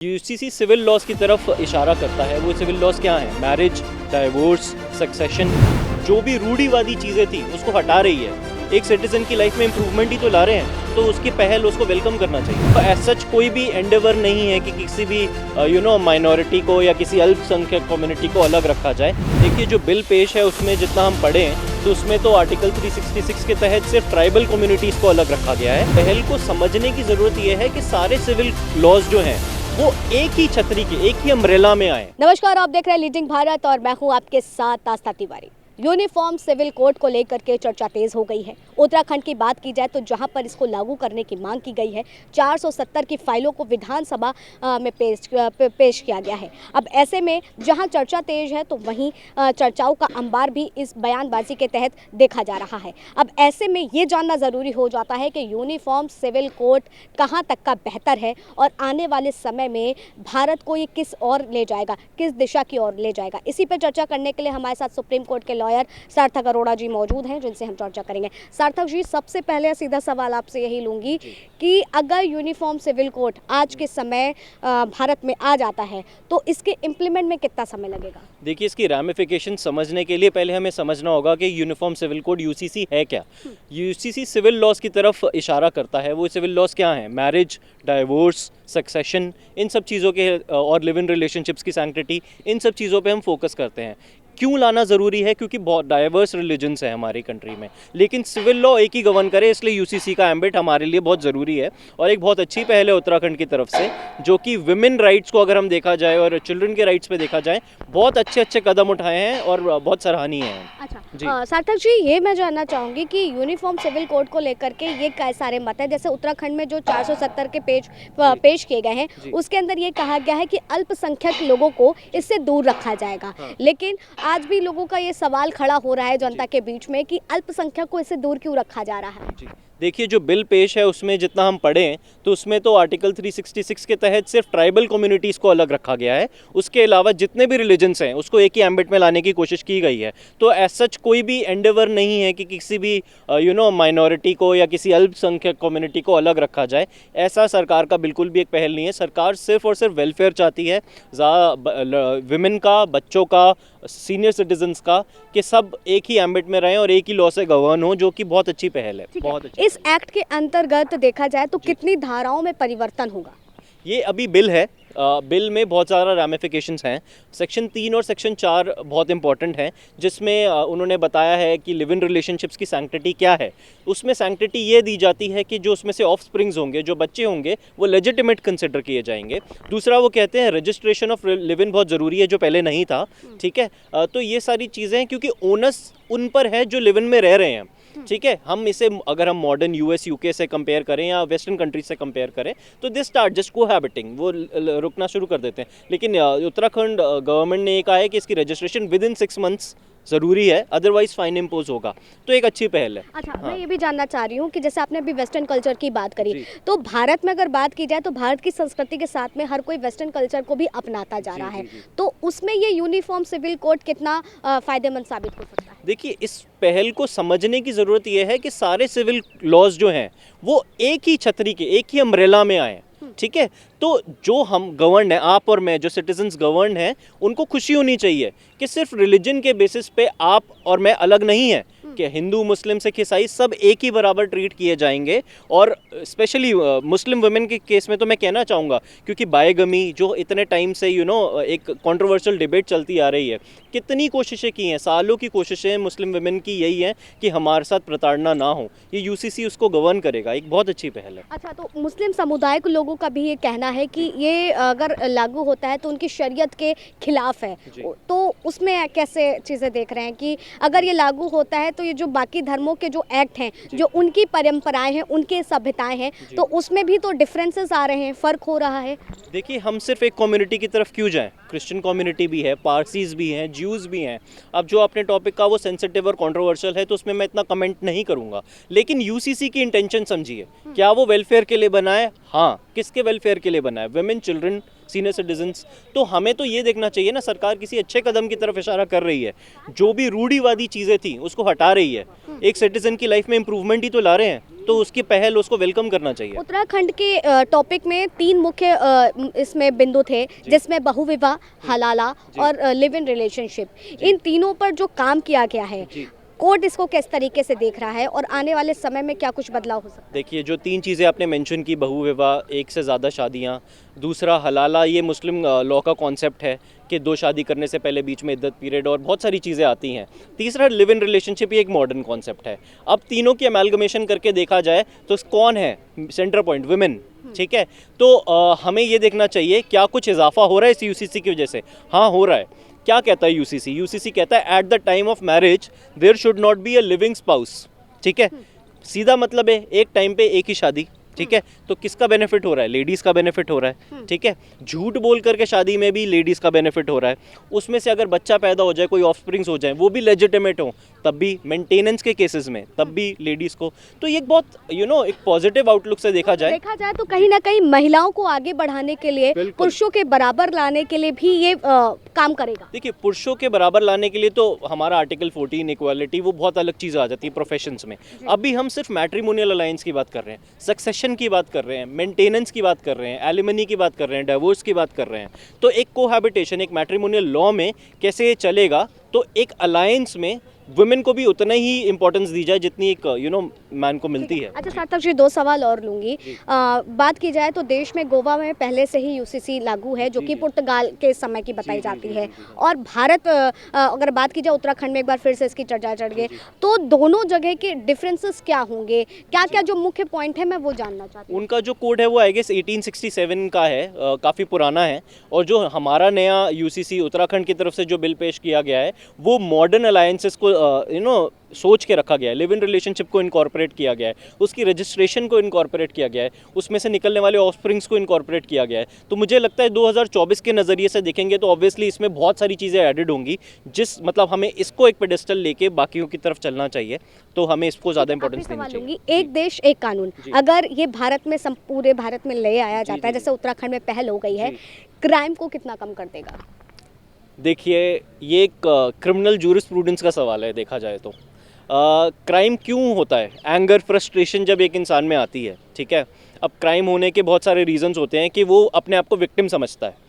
UCC civil laws की तरफ इशारा करता है। वो सिविल लॉज क्या है? मैरिज, डाइवोर्स, सक्सेशन, जो भी रूढ़िवादी चीज़ें थी उसको हटा रही है। एक सिटीजन की लाइफ में इम्प्रूवमेंट ही तो ला रहे हैं, तो उसकी पहल उसको वेलकम करना चाहिए। तो एज सच कोई भी एंडेवर नहीं है कि किसी भी माइनॉरिटी को या किसी अल्पसंख्यक कम्युनिटी को अलग रखा जाए। देखिए, जो बिल पेश है उसमें जितना हम पढ़े हैं तो उसमें तो आर्टिकल 366 के तहत सिर्फ ट्राइबल कम्युनिटीज़ को अलग रखा गया है। पहल को समझने की ज़रूरत यह है कि सारे सिविल लॉज जो हैं वो एक ही छतरी के, एक ही अम्ब्रेला में आए। नमस्कार, आप देख रहे हैं लीडिंग भारत और मैं हूं आपके साथ आस्था तिवारी। यूनिफॉर्म सिविल कोड को लेकर के चर्चा तेज हो गई है। उत्तराखंड की बात की जाए तो जहां पर इसको लागू करने की मांग की गई है, 470 की फाइलों को विधानसभा में पेश किया गया है। अब ऐसे में जहां चर्चा तेज है तो वहीं चर्चाओं का अंबार भी इस बयानबाजी के तहत देखा जा रहा है। अब ऐसे में ये जानना ज़रूरी हो जाता है कि यूनिफॉर्म सिविल कोड कहाँ तक का बेहतर है और आने वाले समय में भारत को ये किस ओर ले जाएगा, किस दिशा की ओर ले जाएगा। इसी पर चर्चा करने के लिए हमारे साथ सुप्रीम कोर्ट के लॉयर सार्थक अरोड़ा जी मौजूद हैं, जिनसे हम चर्चा करेंगे। सार्थक जी, सबसे पहले सीधा सवाल आपसे यही लूंगी कि अगर यूनिफॉर्म सिविल कोड आज के समय भारत में आ जाता है तो इसके इम्प्लीमेंट में कितना समय लगेगा? देखिए, इसकी रैमिफिकेशन समझने के लिए पहले हमें समझना होगा कि यूनिफॉर्म सिविल कोड यूसीसी है क्या। यूसीसी सिविल लॉज की तरफ इशारा करता है। वो सिविल लॉज क्या हैं? मैरिज, डाइवोर्स, सक्सेशन, इन सब चीज़ों के और लिव इन रिलेशनशिप्स की सैंक्टिटी, इन सब चीज़ों पे हम फोकस करते हैं। क्यों लाना ज़रूरी है? क्योंकि बहुत डाइवर्स रिलीजन्स है हमारी कंट्री में, लेकिन सिविल लॉ एक ही गवर्न करे, इसलिए यूसीसी का एम्बिट हमारे लिए बहुत ज़रूरी है। और एक बहुत अच्छी पहल है उत्तराखंड की तरफ से, जो कि विमेन राइट्स को अगर हम देखा जाए और चिल्ड्रन के राइट्स पे देखा जाए, बहुत अच्छे अच्छे कदम उठाए हैं और बहुत सराहनीय हैं। अच्छा, सार्थक जी, ये मैं जानना चाहूँगी कि यूनिफॉर्म सिविल कोड को लेकर के ये कई सारे मत हैं। जैसे उत्तराखंड में जो 470 के पेश किए गए हैं, उसके अंदर ये कहा गया है कि अल्पसंख्यक लोगों को इससे दूर रखा जाएगा। लेकिन आज भी लोगों का ये सवाल खड़ा हो रहा है जनता के बीच में कि अल्पसंख्यक को इससे दूर क्यों रखा जा रहा है। देखिए, जो बिल पेश है उसमें जितना हम पढ़े हैं तो उसमें तो आर्टिकल 366 के तहत सिर्फ ट्राइबल कम्युनिटीज़ को अलग रखा गया है। उसके अलावा जितने भी रिलीजन्स हैं उसको एक ही एम्बिट में लाने की कोशिश की गई है। तो एज सच कोई भी एंडेवर नहीं है कि किसी भी माइनॉरिटी को या किसी अल्पसंख्यक कम्युनिटी को अलग रखा जाए। ऐसा सरकार का बिल्कुल भी एक पहल नहीं है। सरकार सिर्फ और सिर्फ वेलफेयर चाहती है, विमेन का, बच्चों का, सीनियर सिटीजन्स का, कि सब एक ही एम्बिट में रहें और एक ही लॉ से गवर्न हो, जो कि बहुत अच्छी पहल है। बहुत अच्छी। इस एक्ट के अंतर्गत देखा जाए तो कितनी धाराओं में परिवर्तन होगा? ये अभी बिल है। बिल में बहुत सारा रैमिफिकेशंस हैं। सेक्शन 3 और सेक्शन 4 बहुत इंपॉर्टेंट हैं, जिसमें उन्होंने बताया है कि लिव इन रिलेशनशिप्स की सैंक्टिटी क्या है। उसमें सैंक्टिटी ये दी जाती है कि जो उसमें से ऑफ स्प्रिंग्स होंगे, जो बच्चे होंगे, वो लेजिटिमेट कंसिडर किए जाएंगे। दूसरा, वो कहते हैं रजिस्ट्रेशन ऑफ लिव इन बहुत ज़रूरी है, जो पहले नहीं था। ठीक है, तो ये सारी चीज़ें हैं क्योंकि ओनस उन पर है जो लिव इन में रह रहे हैं। ठीक है, हम इसे अगर हम मॉडर्न यूएस यूके से कंपेयर करें या वेस्टर्न कंट्रीज से कंपेयर करें तो दे स्टार्ट जस्ट कोहैबिटिंग, वो रुकना शुरू कर देते हैं। लेकिन उत्तराखंड गवर्नमेंट ने ये कहा है कि इसकी रजिस्ट्रेशन विद इन 6 मंथ्स ज़रूरी है, अदरवाइज फाइन इम्पोज होगा। तो एक अच्छी पहल है। अच्छा, मैं ये भी जानना चाह रही हूँ कि जैसे आपने अभी वेस्टर्न कल्चर की बात करी, तो भारत में अगर बात की जाए तो भारत की संस्कृति के साथ में हर कोई वेस्टर्न कल्चर को भी अपनाता जा रहा है। तो उसमें ये यूनिफॉर्म सिविल कोड कितना फायदेमंद साबित हो सकता है? देखिए, इस पहल को समझने की ज़रूरत यह है कि सारे सिविल लॉज जो हैं वो एक ही छतरी के, एक ही अम्ब्रेला में आए। ठीक है, तो जो हम गवर्न है, आप और मैं, जो सिटीजन्स गवर्न हैं, उनको खुशी होनी चाहिए कि सिर्फ रिलीजन के बेसिस पे आप और मैं अलग नहीं है, कि हिंदू, मुस्लिम, सिख, ईसाई सब एक ही बराबर ट्रीट किए जाएंगे। और स्पेशली मुस्लिम वुमेन के केस में तो मैं कहना चाहूँगा, क्योंकि बायगमी जो इतने टाइम से एक कंट्रोवर्शियल डिबेट चलती आ रही है, कितनी कोशिशें की हैं, सालों की कोशिशें मुस्लिम वुमेन की यही है कि हमारे साथ प्रताड़ना ना हो। ये यूसीसी उसको गवर्न करेगा, एक बहुत अच्छी पहल है। अच्छा, तो मुस्लिम समुदाय के लोगों का भी ये कहना है कि ये अगर लागू होता है तो उनकी शरीयत के खिलाफ है। तो उसमें कैसे चीज़ें देख रहे हैं कि अगर ये लागू होता है तो ये जो बाकी धर्मों के जो एक्ट हैं, जो उनकी परंपराएं हैं, उनके सभ्यताएं हैं, तो उसमें भी तो डिफरेंसेस आ रहे हैं, फ़र्क हो रहा है। देखिए, हम सिर्फ एक कम्युनिटी की तरफ क्यों जाएं? क्रिश्चियन कम्युनिटी भी है, पारसीज भी हैं, ज्यूज़ भी हैं। अब जो अपने टॉपिक का वो सेंसिटिव और कंट्रोवर्शियल है तो उसमें मैं इतना कमेंट नहीं करूंगा। लेकिन यूसीसी की इंटेंशन समझिए, क्या वो वेलफेयर के लिए बना है? हाँ, किसके वेलफेयर के लिए बना है? Women, children, senior citizens. तो हमें तो ये देखना चाहिए ना, सरकार किसी अच्छे कदम की तरफ इशारा कर रही है, जो भी रूढ़िवादी चीज़ें थी उसको हटा रही है, एक सिटीजन की लाइफ में इंप्रूवमेंट ही तो ला रहे हैं, तो उसकी पहल उसको वेलकम करना चाहिए। उत्तराखंड के टॉपिक में 3 मुख्य इसमें बिंदु थे, जिसमें बहुविवाह, हलाला और लिव इन रिलेशनशिप। इन तीनों पर जो काम किया गया है, कोर्ट इसको किस तरीके से देख रहा है और आने वाले समय में क्या कुछ बदलाव हो सकता है? देखिए, जो 3 चीज़ें आपने मेंशन की, बहुविवाह, एक से ज़्यादा शादियाँ, दूसरा हलाला, ये मुस्लिम लॉ का कॉन्सेप्ट है कि 2 शादी करने से पहले बीच में इद्दत पीरियड और बहुत सारी चीज़ें आती हैं। तीसरा लिव इन रिलेशनशिप, ये एक मॉडर्न कॉन्सेप्ट है। अब तीनों की अमेलगमेशन करके देखा जाए तो कौन है सेंटर पॉइंट? विमेन, ठीक है। तो हमें ये देखना चाहिए क्या कुछ इजाफा हो रहा है इस यूसीसी की वजह से। हाँ, हो रहा है। क्या कहता है यूसीसी? यूसीसी कहता है at the time of marriage there should not be a living spouse, ठीक है। सीधा मतलब है एक टाइम पे एक ही शादी, ठीक है। तो किसका बेनिफिट हो रहा है? लेडीज़ का बेनिफिट हो रहा है, ठीक है। झूठ बोल करके शादी में भी लेडीज़ का बेनिफिट हो रहा है। उसमें से अगर बच्चा पैदा हो जाए, कोई ऑफस्प्रिंग्स हो जाए, वो भी लेजिटिमेट हो, तब भी मेंटेनेंस के केसेस में तब भी लेडीज़ को। तो ये एक बहुत एक पॉजिटिव आउटलुक से देखा जाए तो कहीं ना कहीं महिलाओं को आगे बढ़ाने के लिए, पुरुषों के बराबर लाने के लिए भी ये काम करेगा। देखिए, पुरुषों के बराबर लाने के लिए तो हमारा आर्टिकल 14 इक्वालिटी, वो बहुत अलग चीज़ आ जाती है प्रोफेशंस में। अभी हम सिर्फ मैट्रिमोनियल अलायंस की बात कर रहे हैं, सक्सेशन की बात कर रहे हैं, मेंटेनेंस की बात कर रहे हैं, एलिमनी की बात कर रहे हैं, डिवोर्स की बात कर रहे हैं। तो एक कोहैबिटेशन, एक मैट्रिमोनियल लॉ में कैसे ये चलेगा, तो एक अलायंस में वुमेन को भी उतना ही इंपॉर्टेंस दी जाए जितनी एक मैन को मिलती है। अच्छा सार्थक जी, 2 सवाल और लूंगी। बात की जाए तो देश में गोवा में पहले से ही यूसीसी लागू है, जो कि पुर्तगाल के समय की बताई जाती है, और भारत, अगर बात की जाए उत्तराखंड में एक बार फिर से इसकी चर्चा चढ़ गई, तो दोनों जगह के डिफरेंसेस क्या होंगे, क्या क्या जो मुख्य पॉइंट है, मैं वो जानना चाहती हूँ। उनका जो कोड है वो आई गेस 1867 का है, काफ़ी पुराना है। और जो हमारा नया यूसीसी उत्तराखंड की तरफ से जो बिल पेश किया गया है, वो मॉडर्न अलायंसेस को सोच के रखा गया है, लिव इन रिलेशनशिप को इनकॉर्पोरेट किया गया है, उसकी रजिस्ट्रेशन को इनकॉर्पोरेट किया गया है, उसमें से निकलने वाले ऑफस्प्रिंग्स को इनकॉर्पोरेट किया गया है। तो मुझे लगता है 2024 के नज़रिए से देखेंगे तो ऑब्वियसली इसमें बहुत सारी चीज़ें एडेड होंगी, जिस मतलब हमें इसको एक पेडेस्टल लेके बाकियों की तरफ चलना चाहिए, तो हमें इसको ज़्यादा इंपॉर्टेंस देनी चाहिए। एक देश एक कानून, अगर ये भारत में, पूरे भारत में ले आया जाता है, जैसे उत्तराखंड में पहल हो गई है, क्राइम को कितना कम कर देगा? देखिए, ये एक क्रिमिनल जूरिस्प्रूडेंस का सवाल है देखा जाए तो। क्राइम क्यों होता है? एंगर, फ्रस्ट्रेशन जब एक इंसान में आती है, ठीक है। अब क्राइम होने के बहुत सारे रीजंस होते हैं कि वो अपने आप को विक्टिम समझता है।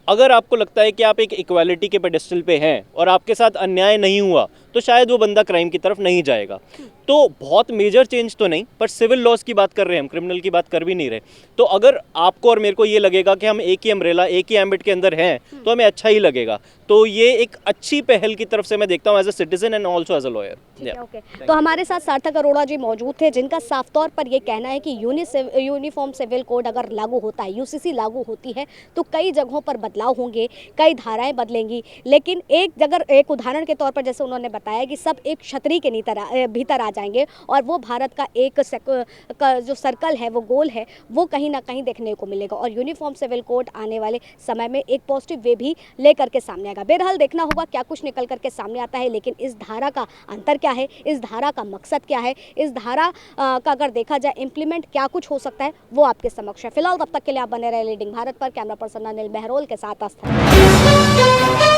अगर आपको लगता है कि आप एक इक्वालिटी के पेडेस्टल पे हैं और आपके साथ अन्याय नहीं हुआ, तो शायद वो बंदा क्राइम की तरफ नहीं जाएगा। तो बहुत मेजर चेंज तो नहीं, पर सिविल लॉज की बात कर रहे हैं हम, क्रिमिनल की बात कर भी नहीं रहे। तो अगर आपको और मेरे को ये लगेगा कि हम एक ही अम्ब्रेला, एक ही एम्बिट के अंदर हैं, तो हमें अच्छा ही लगेगा। तो ये एक अच्छी पहल की तरफ से मैं देखता हूँ as a citizen and also as a lawyer. Okay, तो हमारे साथ सार्थक अरोड़ा जी मौजूद थे, जिनका साफ तौर पर ये कहना है कि यूनिफॉर्म सिविल कोड अगर लागू होता है, यूसीसी लागू होती है, तो कई जगहों पर बदलाव होंगे, कई धाराएं बदलेंगी। लेकिन एक उदाहरण के तौर पर जैसे उन्होंने बताया कि सब एक छतरी के भीतर आ जाएंगे, और वो भारत का एक जो सर्कल है, वो गोल है, वो कहीं ना कहीं देखने को मिलेगा। और यूनिफॉर्म सिविल कोड आने वाले समय में एक पॉजिटिव वे भी लेकर के सामने आएगा। बहरहाल देखना होगा क्या कुछ निकल करके सामने आता है। लेकिन इस धारा का अंतर क्या है, इस धारा का मकसद क्या है, इस धारा का अगर देखा जाए इम्प्लीमेंट क्या कुछ हो सकता है, वो आपके समक्ष है। फिलहाल तब तक के लिए आप बने रहे लीडिंग भारत पर। कैमरा पर्सन अनिल बहरोल के साथ आस्था।